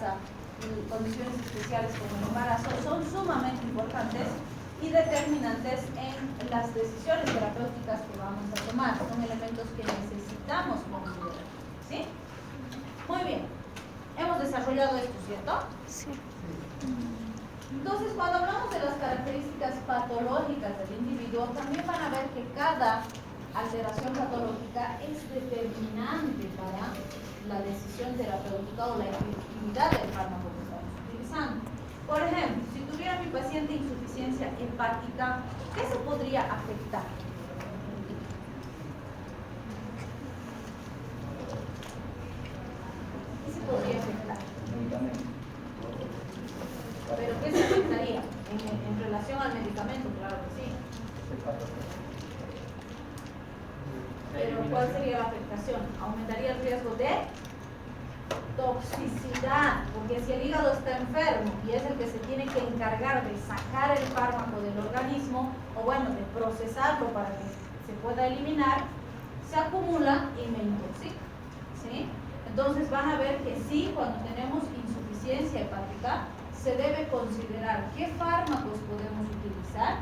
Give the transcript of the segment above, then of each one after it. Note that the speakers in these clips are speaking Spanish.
embaraza, condiciones especiales como el embarazo, son sumamente importantes y determinantes en las decisiones terapéuticas que vamos a tomar. Son elementos que necesitamos considerar. ¿Sí? Muy bien. Hemos desarrollado esto, ¿cierto? Sí. Entonces, cuando hablamos de las características patológicas del individuo, también van a ver que cada alteración patológica es determinante para la decisión terapéutica o la efectividad del fármaco que estamos utilizando. Por ejemplo, si tuviera mi paciente insuficiencia hepática, ¿qué se podría afectar? ¿Qué se podría afectar? ¿Pero qué se afectaría? En relación al medicamento, claro que sí. Pero ¿cuál sería la afectación? ¿Aumentaría el riesgo de toxicidad? Porque si el hígado está enfermo y es el que se tiene que encargar de sacar el fármaco del organismo, o bueno, de procesarlo para que se pueda eliminar, se acumula y me intoxica. ¿Sí? Entonces van a ver que sí, cuando tenemos insuficiencia hepática, se debe considerar qué fármacos podemos utilizar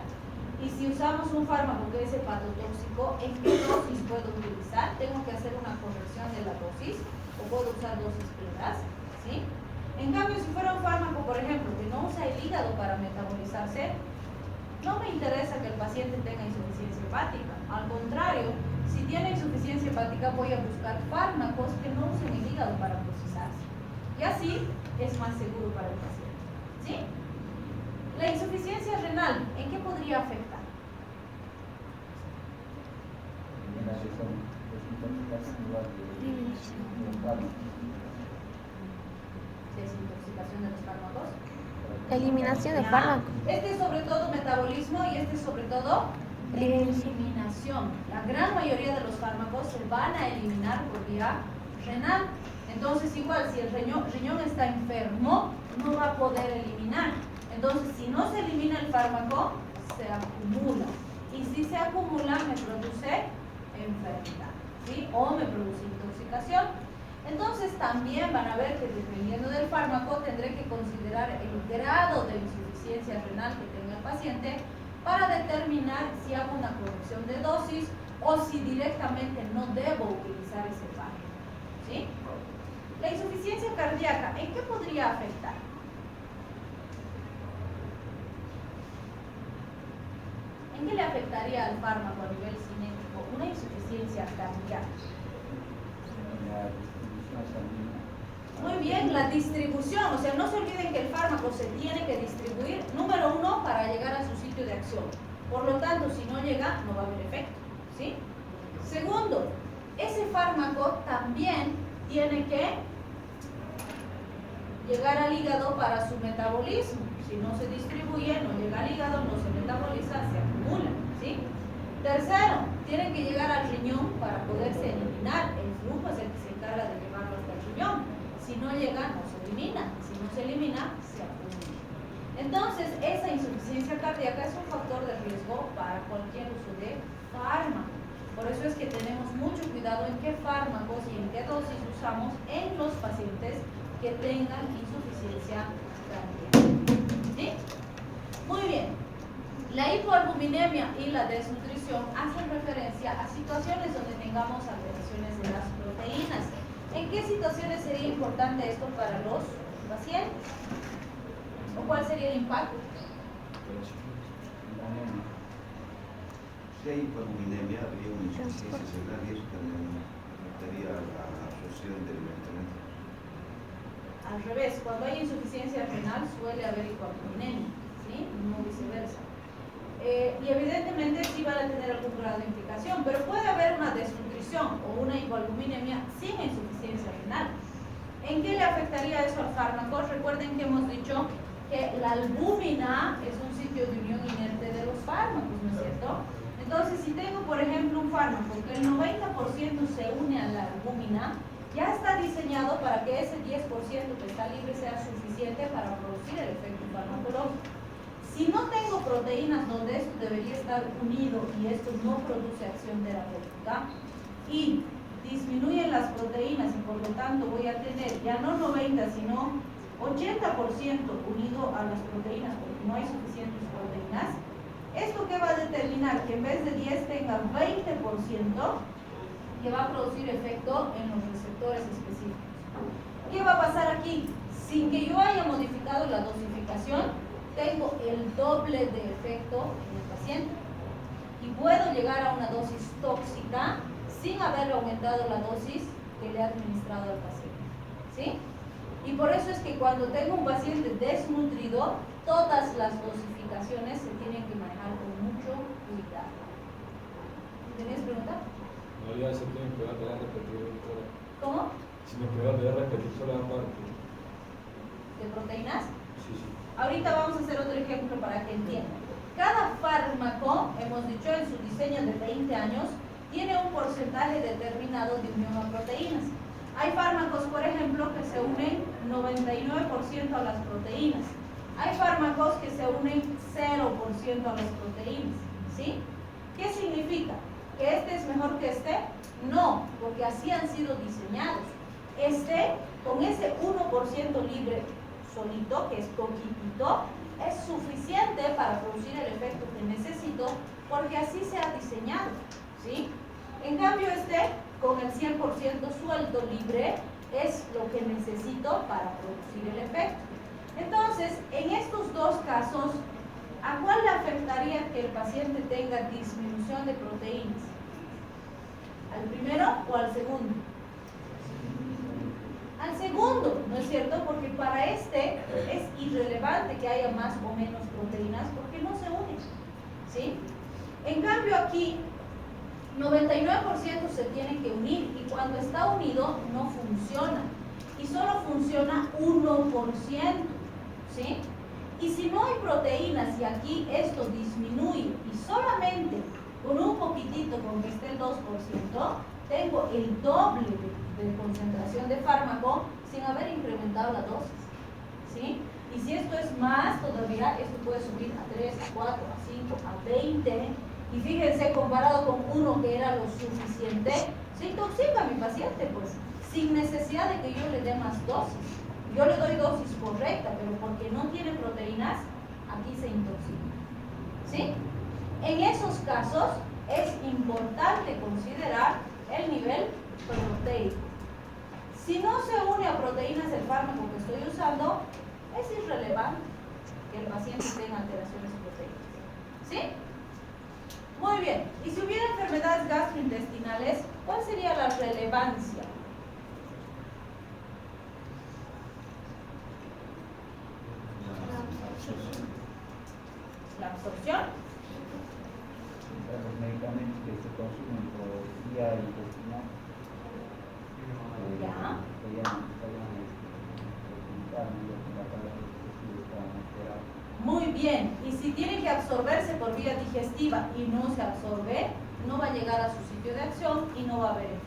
y si usamos un fármaco que es hepatotóxico, ¿en qué dosis puedo utilizar? ¿Tengo que hacer una corrección de la dosis o puedo usar dosis plenas? ¿Sí? En cambio, si fuera un fármaco, por ejemplo, que no usa el hígado para metabolizarse, no me interesa que el paciente tenga insuficiencia hepática. Al contrario, si tiene insuficiencia hepática, voy a buscar fármacos que no usen el hígado para procesarse. Y así es más seguro para el paciente. ¿Sí? La insuficiencia renal, ¿en qué podría afectar? Desintoxicación de los fármacos. Eliminación de fármacos. Este es sobre todo metabolismo y este es sobre todo eliminación. La gran mayoría de los fármacos se van a eliminar por vía renal. Entonces, igual, si el riñón está enfermo, no va a poder eliminar. Entonces, si no se elimina el fármaco, se acumula. Y si se acumula, me produce enfermedad, ¿sí? O me produce intoxicación. Entonces, también van a ver que dependiendo del fármaco, tendré que considerar el grado de insuficiencia renal que tenga el paciente para determinar si hago una corrección de dosis o si directamente no debo utilizar ese fármaco, ¿sí? La insuficiencia cardíaca, ¿en qué podría afectar? ¿En qué le afectaría al fármaco a nivel cinético una insuficiencia cardíaca? Muy bien, la distribución, o sea, no se olviden que el fármaco se tiene que distribuir, número uno, para llegar a su sitio de acción. Por lo tanto, si no llega, no va a haber efecto, ¿sí? Segundo, ese fármaco también tiene que llegar al hígado para su metabolismo. Si no se distribuye, no llega al hígado, no se metaboliza, se acumula, ¿sí? Tercero, tiene que llegar al riñón para poderse eliminar. El flujo es el que se encarga de llevarlo hasta el riñón. Si no llega, no se elimina. Si no se elimina, se acumula. Entonces, esa insuficiencia cardíaca es un factor de riesgo para cualquier uso de fármaco. Por eso es que tenemos mucho cuidado en qué fármacos y en qué dosis usamos en los pacientes que tengan insuficiencia cardíaca. ¿Sí? Muy bien. La hipoalbuminemia y la desnutrición hacen referencia a situaciones donde tengamos alteraciones de las proteínas. ¿En qué situaciones sería importante esto para los pacientes? ¿O cuál sería el impacto? Si hay hipoalbuminemia, habría una insuficiencia cerebral y eso también afectaría la absorción del medicamento. Al revés, cuando hay insuficiencia renal suele haber hipoalbuminemia, ¿sí? No viceversa. Y evidentemente sí van a tener algún grado de implicación, pero puede haber una desnutrición o una hipoalbuminemia sin insuficiencia renal. ¿En qué le afectaría eso al fármaco? Recuerden que hemos dicho que la albúmina es un sitio de unión inerte de los fármacos, ¿no es cierto? Entonces, si tengo, por ejemplo, un fármaco que el 90% se une a la albúmina, ya está diseñado para que ese 10% que está libre sea suficiente para producir el efecto farmacológico. Si no tengo proteínas donde esto debería estar unido y esto no produce acción terapéutica y disminuyen las proteínas y por lo tanto voy a tener ya no 90 sino 80% unido a las proteínas, porque no hay suficientes proteínas, ¿esto qué va a determinar? Que en vez de 10 tenga 20% que va a producir efecto en los receptores específicos. ¿Qué va a pasar aquí? Sin que yo haya modificado la dosificación, tengo el doble de efecto en el paciente. Y puedo llegar a una dosis tóxica sin haber aumentado la dosis que le he administrado al paciente. ¿Sí? Y por eso es que cuando tengo un paciente desnutrido, todas las dosificaciones se tienen que manejar con mucho cuidado. ¿Tenías pregunta? No, ya se tiene que repetir. ¿Cómo? Si me puede repetir solo la parte. ¿De proteínas? Sí, sí. Ahorita vamos a hacer otro ejemplo para que entiendan. Cada fármaco, hemos dicho en su diseño de 20 años, tiene un porcentaje determinado de unión a proteínas. Hay fármacos, por ejemplo, que se unen 99% a las proteínas. Hay fármacos que se unen 0% a las proteínas. ¿Sí? ¿Qué significa? ¿Que este es mejor que este? No, porque así han sido diseñados. Este, con ese 1% libre solito, que es poquitito, es suficiente para producir el efecto que necesito, porque así se ha diseñado. ¿Sí? En cambio este, con el 100% suelto libre, es lo que necesito para producir el efecto. Entonces, en estos dos casos, ¿a cuál le afectaría que el paciente tenga disminución de proteínas? ¿Al primero o al segundo? Al segundo, ¿no es cierto? Porque para este es irrelevante que haya más o menos proteínas porque no se unen. ¿Sí? En cambio aquí, 99% se tiene que unir y cuando está unido no funciona. Y solo funciona 1%. ¿Sí? Y si no hay proteínas y aquí esto disminuye y solamente con un poquitito, con que esté el 2%, tengo el doble de concentración de fármaco sin haber incrementado la dosis. ¿Sí? Y si esto es más todavía, esto puede subir a 3, a 4, a 5, a 20. Y fíjense, comparado con uno que era lo suficiente, se intoxica a mi paciente, pues, sin necesidad de que yo le dé más dosis. Yo le doy dosis correcta, pero porque no tiene proteínas, aquí se intoxica. ¿Sí? En esos casos es importante considerar el nivel proteico. Si no se une a proteínas el fármaco que estoy usando, es irrelevante que el paciente tenga alteraciones proteicas. ¿Sí? Muy bien. Y si hubiera enfermedades gastrointestinales, ¿cuál sería la relevancia? La absorción. Los medicamentos que se consumen por vía intestinal muy bien, y si tiene que absorberse por vía digestiva y no se absorbe, no va a llegar a su sitio de acción y no va a haber efecto.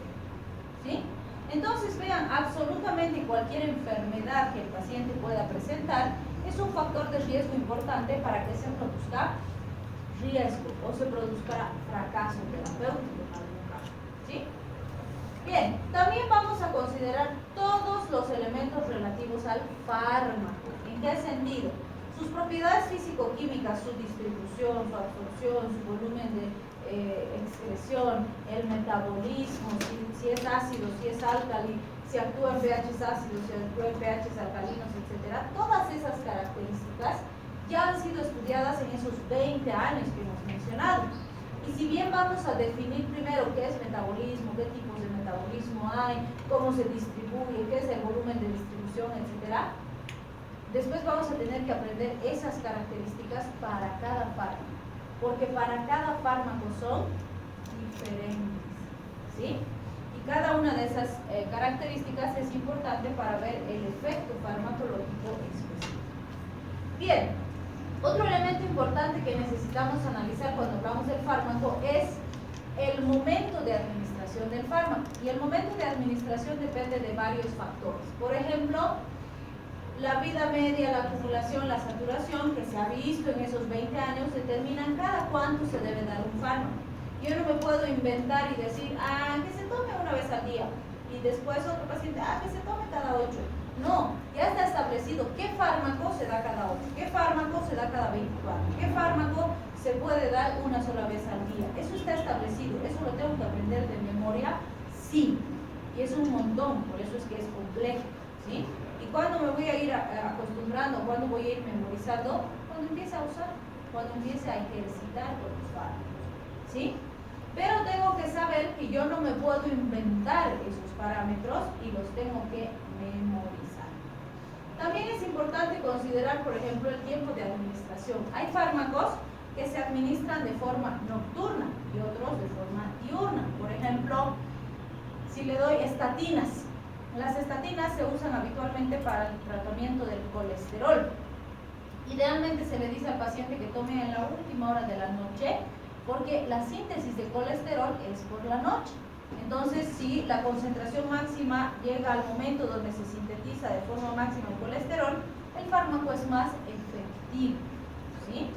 ¿Sí? Entonces vean, absolutamente cualquier enfermedad que el paciente pueda presentar es un factor de riesgo importante para que se produzca riesgo o se produzca fracaso terapéutico en algún caso. ¿Sí? Bien, también vamos a considerar todos los elementos relativos al fármaco. ¿En qué sentido? Sus propiedades físico-químicas, su distribución, su absorción, su volumen de excreción, el metabolismo, si es ácido, si es álcali, si actúa en pHs ácidos, si actúa en pHs alcalinos, etc. Todas esas características ya han sido estudiadas en esos 20 años que hemos mencionado. Y si bien vamos a definir primero qué es metabolismo, qué tipos de metabolismo hay, cómo se distribuye, qué es el volumen de distribución, etc., después vamos a tener que aprender esas características para cada fármaco, porque para cada fármaco son diferentes, ¿sí? Y cada una de esas características es importante para ver el efecto farmacológico específico. Bien, otro elemento importante que necesitamos analizar cuando hablamos del fármaco es el momento de administración del fármaco. Y el momento de administración depende de varios factores. Por ejemplo, la vida media, la acumulación, la saturación, que se ha visto en esos 20 años, determinan cada cuánto se debe dar un fármaco. Yo no me puedo inventar y decir, que se tome una vez al día, y después otro paciente, que se tome cada 8. No, ya está establecido ¿Qué fármaco se da cada hora? ¿Qué fármaco se da cada 24? ¿Qué fármaco se puede dar una sola vez al día? Eso está establecido. ¿Eso lo tengo que aprender de memoria? Sí. Y es un montón, por eso es que es complejo, ¿sí? ¿Y cuándo me voy a ir acostumbrando? ¿Cuándo voy a ir memorizando? Cuando empiece a usar, cuando empiece a ejercitar con los fármacos, ¿sí? Pero tengo que saber que yo no me puedo inventar esos parámetros y los tengo que memorizar. También es importante considerar, por ejemplo, el tiempo de administración. Hay fármacos que se administran de forma nocturna y otros de forma diurna. Por ejemplo, si le doy estatinas, las estatinas se usan habitualmente para el tratamiento del colesterol. Idealmente se le dice al paciente que tome en la última hora de la noche, porque la síntesis de colesterol es por la noche. Entonces, si la concentración máxima llega al momento donde se sintetiza de forma máxima el colesterol, el fármaco es más efectivo, ¿sí?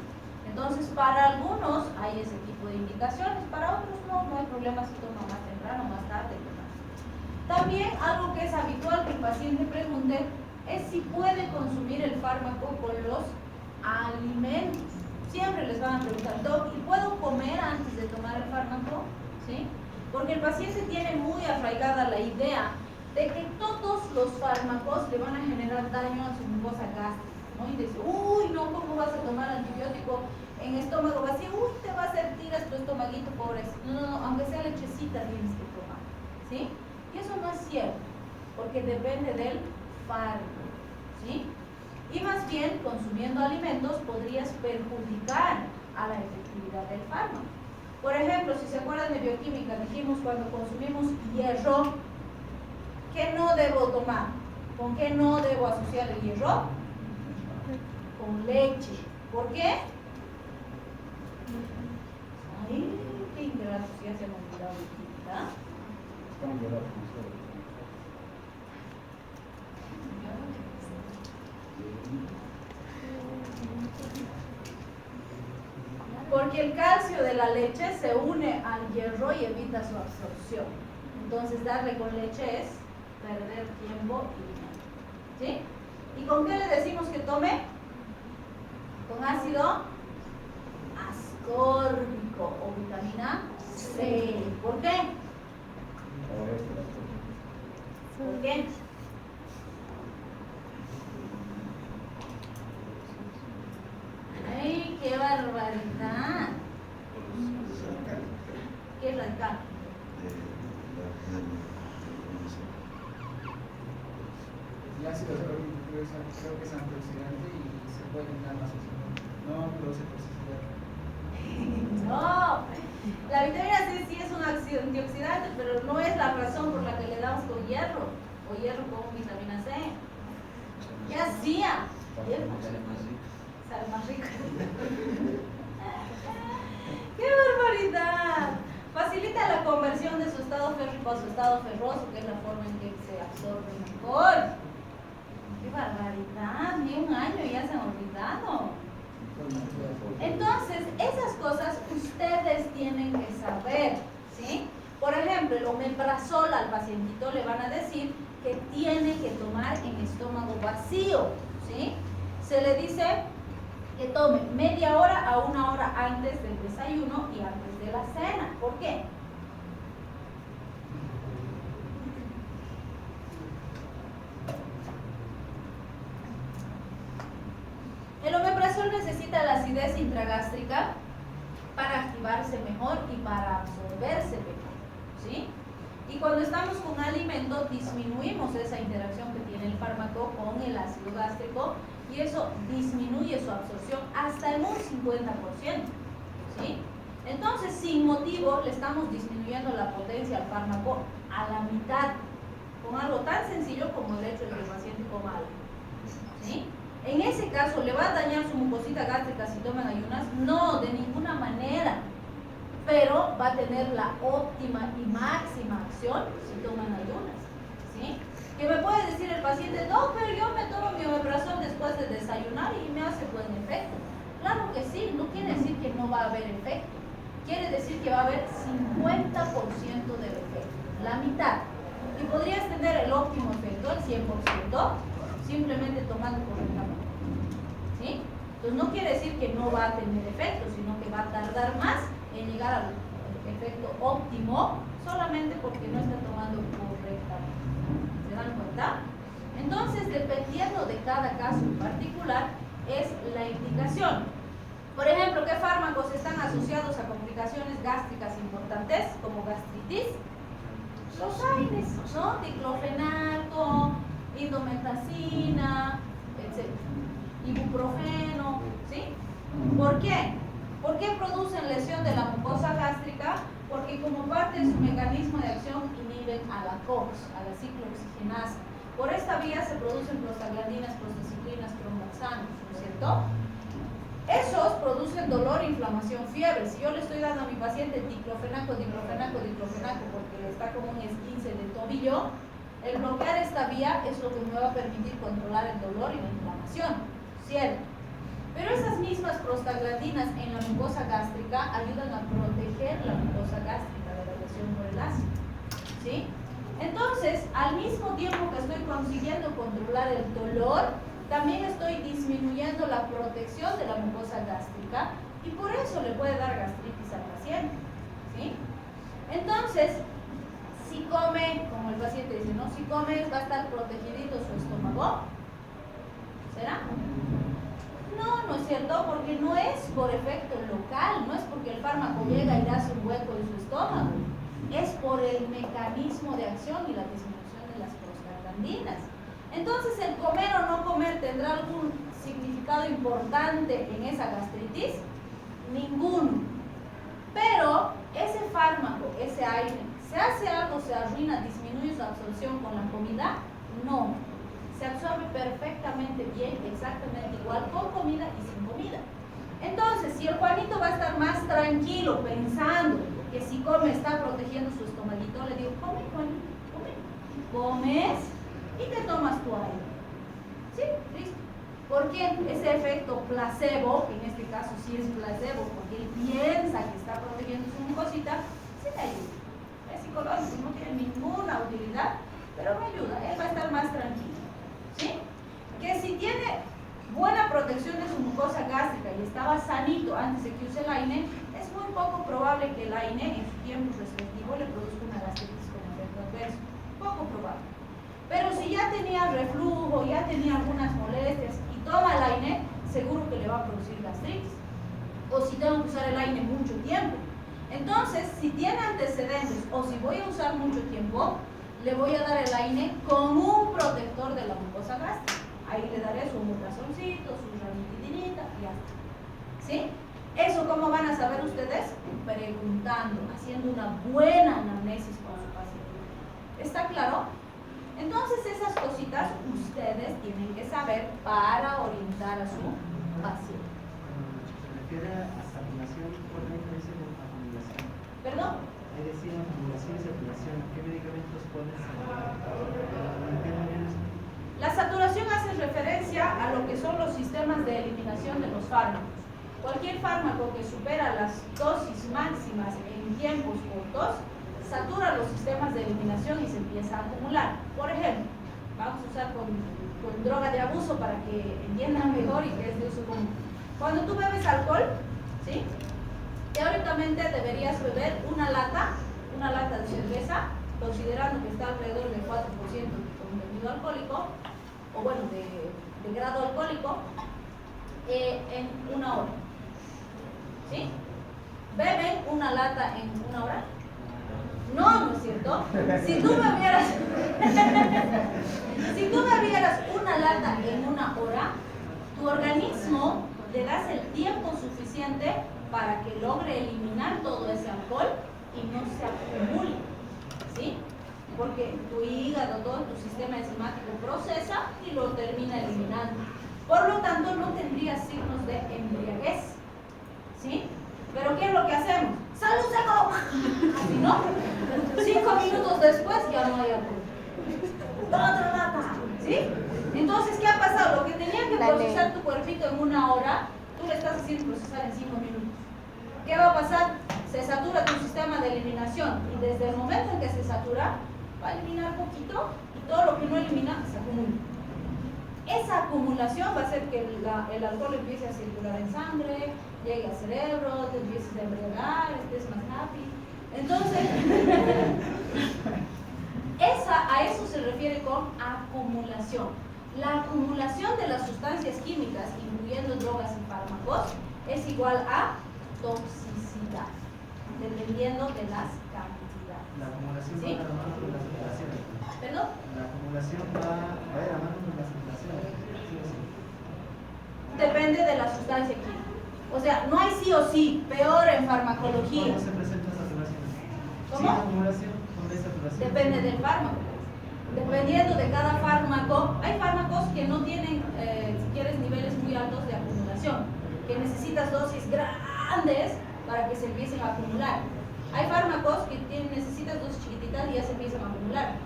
Entonces, para algunos hay ese tipo de indicaciones, para otros no hay problema si toma más temprano, más tarde, demás. También algo que es habitual que el paciente pregunte es si puede consumir el fármaco con los alimentos. Siempre les van a preguntar, Doc, ¿y puedo comer antes de tomar el fármaco? ¿Sí? Porque el paciente tiene muy arraigada la idea de que todos los fármacos le van a generar daño a su mucosa gástrica, ¿no? Y dice, uy, no, ¿cómo vas a tomar antibiótico en estómago vacío? Uy, te va a hacer tiras tu estomaguito, pobrecito. No, aunque sea lechecita tienes que tomar, ¿sí? Y eso no es cierto, porque depende del fármaco, ¿sí? Y más bien, consumiendo alimentos podrías perjudicar a la efectividad del fármaco. Por ejemplo, si se acuerdan de bioquímica, dijimos cuando consumimos hierro, ¿qué no debo tomar? ¿Con qué no debo asociar el hierro? Con leche. ¿Por qué? Ay, qué ingratos, ya se me ha olvidado bioquímica. Porque el calcio de la leche se une al hierro y evita su absorción. Entonces darle con leche es perder tiempo y dinero, ¿sí? ¿Y con qué le decimos que tome? Con ácido ascórbico o vitamina C. ¿Por qué? ¿Por qué? ¡Ay, qué barbaridad! ¿Qué es radical? El ácido ascórbico creo que es antioxidante y se puede entrar más fácilmente. No produce toxicidad. No, la vitamina C sí es un antioxidante, pero no es la razón por la que le damos con hierro o hierro con vitamina C. ¿Qué hacía? Sale más rico. ¡Qué barbaridad! Facilita la conversión de su estado férrico a su estado ferroso, que es la forma en que se absorbe mejor. ¡Qué barbaridad! Ni un año ya se han olvidado. Entonces, esas cosas ustedes tienen que saber, ¿sí? Por ejemplo, el omeprazol al pacientito le van a decir que tiene que tomar en estómago vacío, ¿sí? Se le dice que tome media hora a una hora antes del desayuno y antes de la cena. ¿Por qué? El omeprazol necesita la acidez intragástrica para activarse mejor y para absorberse mejor, ¿sí? Y cuando estamos con alimento disminuimos esa interacción que tiene el fármaco con el ácido gástrico y eso disminuye su absorción hasta en un 50%, ¿sí? Entonces, sin motivo, le estamos disminuyendo la potencia al fármaco a la mitad, con algo tan sencillo como el hecho de que el paciente coma algo, ¿sí? En ese caso, ¿le va a dañar su mucosita gástrica si toman ayunas? No, de ninguna manera, pero va a tener la óptima y máxima acción si toman ayunas, ¿sí? Que me puede decir el paciente, no, pero yo me tomo mi omeprazol después de desayunar y me hace buen efecto. Claro que sí, no quiere decir que no va a haber efecto. Quiere decir que va a haber 50% del efecto, la mitad. Y podrías tener el óptimo efecto, el 100%, simplemente tomando correctamente Entonces no quiere decir que no va a tener efecto, sino que va a tardar más en llegar al efecto óptimo solamente porque no está tomando correctamente. ¿Se dan cuenta? Entonces, dependiendo de cada caso en particular, es la indicación. Por ejemplo, ¿qué fármacos están asociados a complicaciones gástricas importantes como gastritis? Los AINES, ¿no? Diclofenaco, indomethacina, etc. Ibuprofeno, ¿sí? ¿Por qué? ¿Por qué producen lesión de la mucosa gástrica? Porque como parte de su mecanismo de acción inhiben a la COX, a la ciclooxigenasa. Por esta vía se producen prostaglandinas, prostaciclinas, cromolaxanos, ¿no es cierto? Esos producen dolor, inflamación, fiebre. Si yo le estoy dando a mi paciente diclofenaco porque está como un esguince de tobillo, el bloquear esta vía es lo que me va a permitir controlar el dolor y la inflamación, ¿cierto? Pero esas mismas prostaglandinas en la mucosa gástrica ayudan a proteger la mucosa gástrica de la lesión por el ácido, ¿sí? Entonces, al mismo tiempo que estoy consiguiendo controlar el dolor, también estoy disminuyendo la protección de la mucosa gástrica y por eso le puede dar gastritis al paciente, ¿sí? Entonces, si come, como el paciente dice, ¿no? Si come va a estar protegidito su estómago, ¿será? No, no es cierto, porque no es por efecto local, no es porque el fármaco llega y le hace un hueco en su estómago, es por el mecanismo de acción y la disminución de las prostaglandinas. Entonces, el comer o no comer tendrá algún significado importante en esa gastritis? Ninguno. Pero ese fármaco, ese aire, ¿se hace algo, se arruina, disminuye su absorción con la comida? No. Se absorbe perfectamente bien, exactamente igual con comida y sin comida. Entonces, si el Juanito va a estar más tranquilo pensando que si come está protegiendo su estomaguito, le digo, come, Juanito, come. Comes y te tomas tu aire. ¿Sí? Listo. ¿Por qué? Ese efecto placebo, que en este caso sí es placebo, porque él piensa que está protegiendo su mucosita, sí le ayuda. Es psicológico, no tiene ninguna utilidad, pero me ayuda, él va a estar más tranquilo. ¿Sí? Que si tiene buena protección de su mucosa gástrica y estaba sanito antes de que use el AINE, es muy poco probable que el AINE en su tiempo respectivo le produzca una gastritis con efecto adverso. Poco probable. Pero si ya tenía reflujo, ya tenía algunas molestias y toma el AINE, seguro que le va a producir gastritis. O si tengo que usar el AINE mucho tiempo. Entonces, si tiene antecedentes o si voy a usar mucho tiempo, le voy a dar el AINE con un protector de la mucosa gástrica. Ahí le daré su omeprazolcito, su ranitidinita y ya está. ¿Sí? ¿Eso cómo van a saber ustedes? Preguntando, haciendo una buena anamnesis con su paciente. ¿Está claro? Entonces esas cositas ustedes tienen que saber para orientar a su paciente. Se refiere a saturación, ¿cuál es la diferencia de la formulación? ¿Perdón? Ahí decía formulación y saturación, ¿qué medicamentos pueden saturar? La saturación hace referencia a lo que son los sistemas de eliminación de los fármacos. Cualquier fármaco que supera las dosis máximas en tiempos cortos, satura los sistemas de eliminación y se empieza a acumular. Por ejemplo, vamos a usar con droga de abuso para que entiendan mejor y que es de uso común. Cuando tú bebes alcohol, ¿sí? Teóricamente deberías beber una lata de cerveza, considerando que está alrededor del 4% de contenido alcohólico, o bueno, de grado alcohólico, en una hora. ¿Sí? ¿Beben una lata en una hora? No, ¿no es cierto? Si tú bebieras una lata en una hora, tu organismo le das el tiempo suficiente para que logre eliminar todo ese alcohol y no se acumule, ¿sí? Porque tu hígado, todo tu sistema enzimático procesa y lo termina eliminando. Por lo tanto, no tendría signos de embriaguez, ¿sí? Pero ¿qué es lo que hacemos? ¡Salud, seco! Así, ¿no? 5 minutos después ya no hay alcohol. ¡Otra lata! ¿Sí? Entonces, ¿qué ha pasado? Lo que tenía que procesar tu cuerpito en una hora, tú le estás haciendo procesar en 5 minutos. ¿Qué va a pasar? Se satura tu sistema de eliminación y desde el momento en que se satura, va a eliminar poquito y todo lo que no elimina se acumula. esa acumulación va a hacer que el alcohol empiece a circular en sangre, llegue al cerebro, te empieces a embriagar, estés más happy. Entonces, a eso se refiere con acumulación. La acumulación de las sustancias químicas, incluyendo drogas y fármacos, es igual a toxicidad, dependiendo de las cantidades. La acumulación ¿Sí? va de la mano con la circulación. ¿Perdón? La acumulación va de la mano con la circulación. Sí o sí. Depende de la sustancia química. O sea, no hay sí o sí, peor en farmacología. ¿Cómo se presenta esa saturación? ¿Cómo? Sin acumulación, con desaturación. Depende del fármaco. Dependiendo de cada fármaco, hay fármacos que no tienen, si quieres, niveles muy altos de acumulación, que necesitas dosis grandes para que se empiecen a acumular. Hay fármacos que necesitas dosis chiquititas y ya se empiezan a acumular.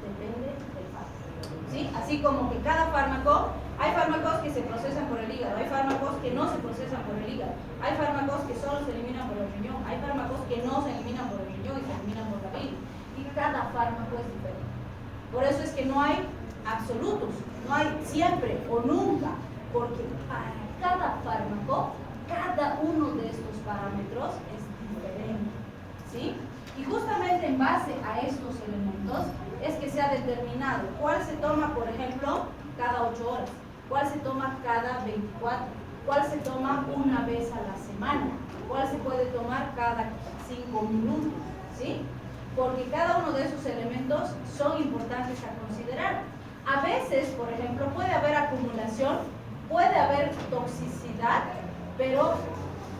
Depende del fármaco. ¿Sí? Así como que cada fármaco, hay fármacos que se procesan por el hígado, hay fármacos que no se procesan por el hígado, hay fármacos que solo se eliminan por el riñón, hay fármacos que no se eliminan por el riñón y se eliminan por la bilis. Y cada fármaco es diferente. Por eso es que no hay absolutos, no hay siempre o nunca, porque para cada fármaco, cada uno de estos parámetros es diferente, ¿sí? Y justamente en base a estos elementos es que se ha determinado cuál se toma, por ejemplo, cada 8 horas, cuál se toma cada 24, cuál se toma una vez a la semana, cuál se puede tomar cada 5 minutos, ¿sí? Porque cada uno de esos elementos son importantes a considerar. A veces, por ejemplo, puede haber acumulación, puede haber toxicidad, pero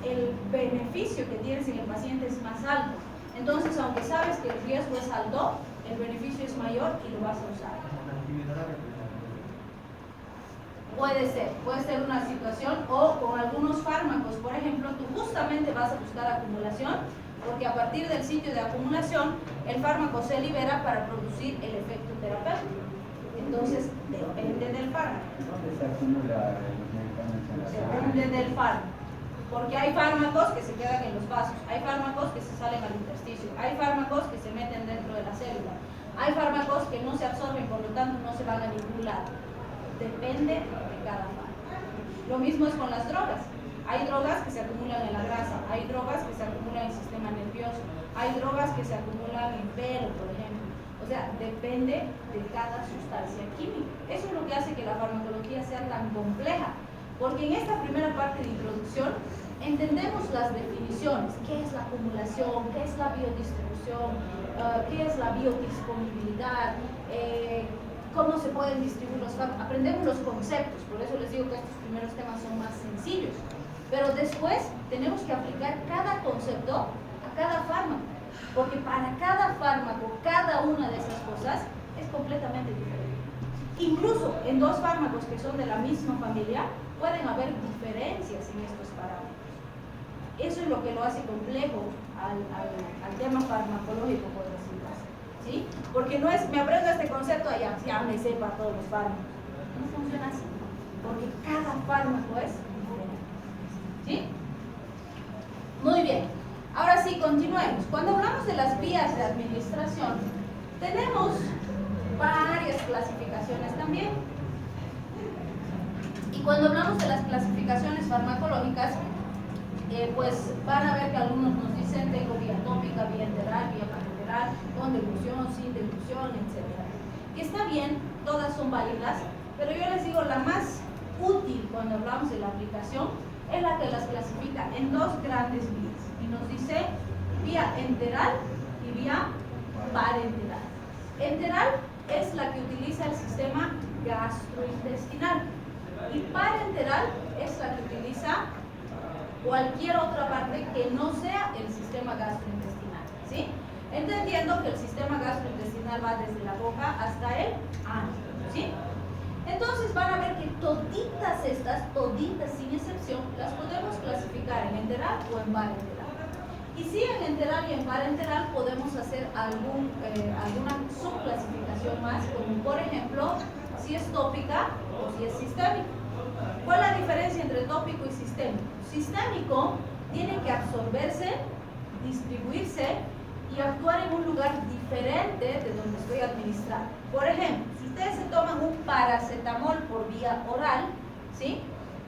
el beneficio que tienes en el paciente es más alto. Entonces, aunque sabes que el riesgo es alto, el beneficio es mayor y lo vas a usar. Puede ser una situación, o con algunos fármacos, por ejemplo, tú justamente vas a buscar acumulación, porque a partir del sitio de acumulación, el fármaco se libera para producir el efecto terapéutico. Entonces, depende del fármaco. ¿Dónde se acumula los medicamentos en la sangre? Depende del fármaco. Porque hay fármacos que se quedan en los vasos, hay fármacos que se salen al intersticio, hay fármacos que se meten dentro de la célula, hay fármacos que no se absorben, por lo tanto no se van a ningún lado. Depende de cada fármaco. Lo mismo es con las drogas. Hay drogas que se acumulan en la grasa, hay drogas que se acumulan en el sistema nervioso, hay drogas que se acumulan en pelo, por ejemplo. O sea, depende de cada sustancia química. Eso es lo que hace que la farmacología sea tan compleja. Porque en esta primera parte de introducción entendemos las definiciones, qué es la acumulación, qué es la biodistribución, qué es la biodisponibilidad, cómo se pueden distribuir los fármacos. Aprendemos los conceptos, por eso les digo que estos primeros temas son más sencillos. Pero después tenemos que aplicar cada concepto a cada fármaco, porque para cada fármaco, cada una de esas cosas es completamente diferente. Incluso en dos fármacos que son de la misma familia, pueden haber diferencias en estos parámetros. Eso es lo que lo hace complejo al tema farmacológico, por decirlo así, ¿sí? Porque no es, me aprendo este concepto, ya me sepa todos los fármacos. No funciona así, porque cada fármaco es diferente, ¿sí? Muy bien. Ahora sí, continuemos. Cuando hablamos de las vías de administración, tenemos varias clasificaciones también. Y cuando hablamos de las clasificaciones farmacológicas, pues van a ver que algunos nos dicen tengo vía tópica, vía enteral, vía parenteral, con dilución, sin dilución, etc. Que está bien, todas son válidas, pero yo les digo la más útil cuando hablamos de la aplicación es la que las clasifica en dos grandes vías y nos dice vía enteral y vía parenteral. Enteral es la que utiliza el sistema gastrointestinal y parenteral es la que utiliza cualquier otra parte que no sea el sistema gastrointestinal, ¿sí? Entendiendo que el sistema gastrointestinal va desde la boca hasta el ano, ¿sí? Entonces van a ver que toditas estas, toditas sin excepción, las podemos clasificar en enteral o en parenteral. Y si en enteral y en parenteral podemos hacer alguna subclasificación más, como por ejemplo, si es tópica o si es sistémica. ¿Cuál es la diferencia entre tópico y sistémico? Sistémico tiene que absorberse, distribuirse y actuar en un lugar diferente de donde estoy administrando. Por ejemplo, si ustedes se toman un paracetamol por vía oral, ¿sí?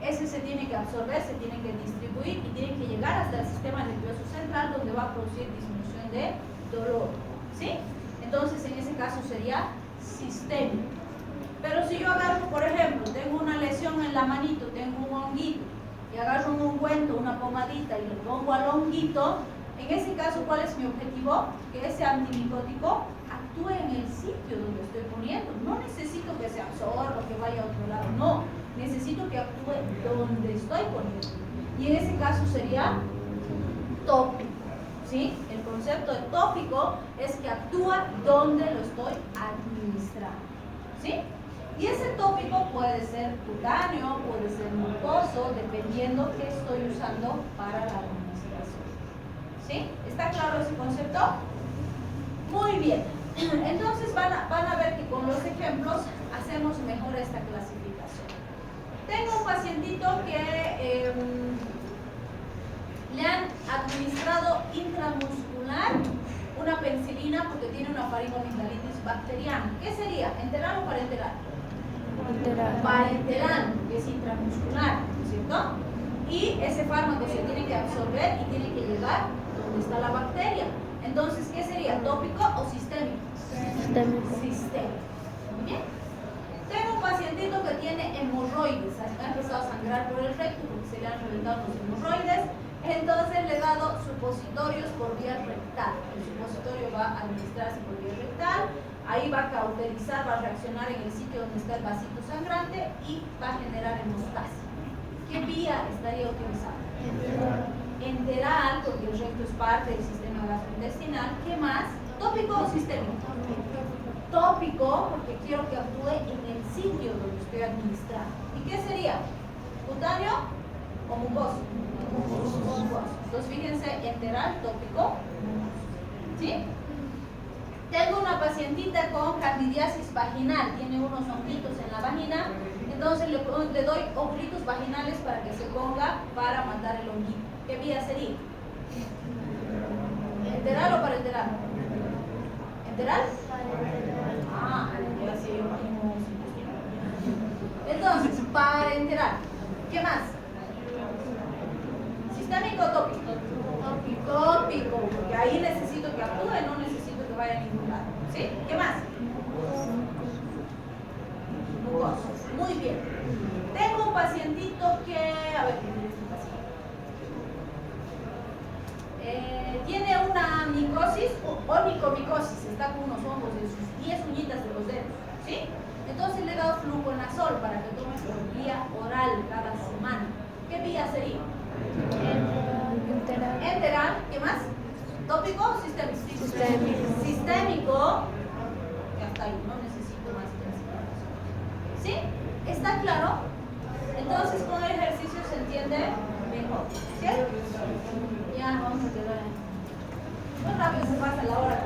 Ese se tiene que absorber, se tiene que distribuir y tiene que llegar hasta el sistema nervioso central, donde va a producir disminución de dolor, ¿sí? Entonces, en ese caso sería sistémico. Pero si yo agarro, por ejemplo, tengo una lesión en la manito, tengo un honguito, y agarro un ungüento, una pomadita y le pongo al honguito, en ese caso, ¿cuál es mi objetivo? Que ese antimicótico actúe en el sitio donde estoy poniendo. No necesito que se absorba, que vaya a otro lado, no. Necesito que actúe donde estoy poniendo. Y en ese caso sería tópico, ¿sí? El concepto de tópico es que actúa donde lo estoy administrando, ¿sí? Y ese tópico puede ser cutáneo, puede ser mucoso, dependiendo qué estoy usando para la administración, ¿sí? ¿Está claro ese concepto? Muy bien. Entonces van a ver que con los ejemplos hacemos mejor esta clasificación. Tengo un pacientito que le han administrado intramuscular una penicilina porque tiene una faringoamigdalitis bacteriana. ¿Qué sería? ¿Enteral o parenteral? Parenteral, que es intramuscular, ¿no es cierto? Y ese fármaco se tiene que absorber y tiene que llegar donde está la bacteria. Entonces, ¿qué sería? ¿Tópico o sistémico? Sistémico. Muy bien. Tengo un pacientito que tiene hemorroides, ha empezado a sangrar por el recto porque se le han reventado los hemorroides, entonces le he dado supositorios por vía rectal. El supositorio va a administrarse por vía rectal, ahí va a cauterizar, va a reaccionar en el sitio donde está el vasito sangrante y va a generar hemostasia. ¿Qué vía estaría utilizando? Enteral, porque el recto es parte del sistema gastrointestinal. ¿Qué más? ¿Tópico o sistémico? Tópico, porque quiero que actúe en el sitio donde estoy administrando. ¿Y qué sería? ¿Cutáneo o mucoso? Mucoso. Entonces fíjense, enteral, tópico, ¿sí? Tengo una pacientita con candidiasis vaginal, tiene unos honguitos en la vagina, entonces le doy ovulitos vaginales para que se ponga para matar el honguito. ¿Qué vía sería? ¿Enteral o parenteral? ¿Enteral? Ah, ya sí, yo imagino. Entonces, parenteral. ¿Qué más? ¿Sistémico o tópico? Tópico, porque ahí necesito que actúe, no necesito que vaya a ningún lado. ¿Sí? ¿Qué más? Mucoso. Muy bien. Tengo un pacientito que, a ver, ¿qué tiene este paciente? Tiene una micosis o onicomicosis, está con unos hongos en sus 10 uñitas de los dedos, ¿sí? Entonces le he dado fluconazol para que tome por vía oral cada semana. ¿Qué vía sería? Enteral. ¿Qué más? ¿Tópico o sistémico? Sistémico. Ya está ahí, no necesito más clasificación. ¿Sí? ¿Está claro? Entonces con el ejercicio se entiende mejor. ¿Cierto? Ya vamos a quedar. Muy rápido se pasa la hora.